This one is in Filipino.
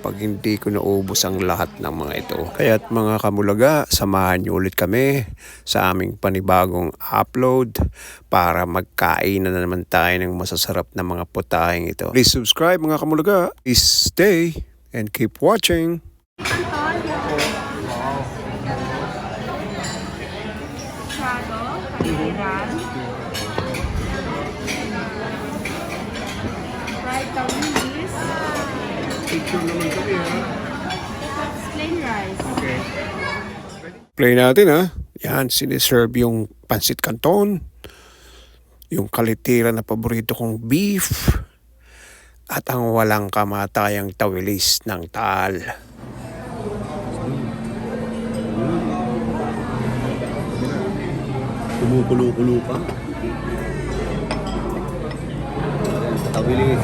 pag hindi ko naubos ang lahat ng mga ito. Kaya't mga kamulaga, samahan niyo ulit kami sa aming panibagong upload para magkain na naman tayo ng masasarap na mga putahing ito. Please subscribe mga kamulaga. Please stay and keep watching. Picture naman kami ha. Plain rice. Okay. Play natin ha. Yan, siniserve yung pansit canton, yung kalitiran na paborito kong beef, at ang walang kamatayang tawilis ng Taal. Kumukulo-kulo pa. Tabilis.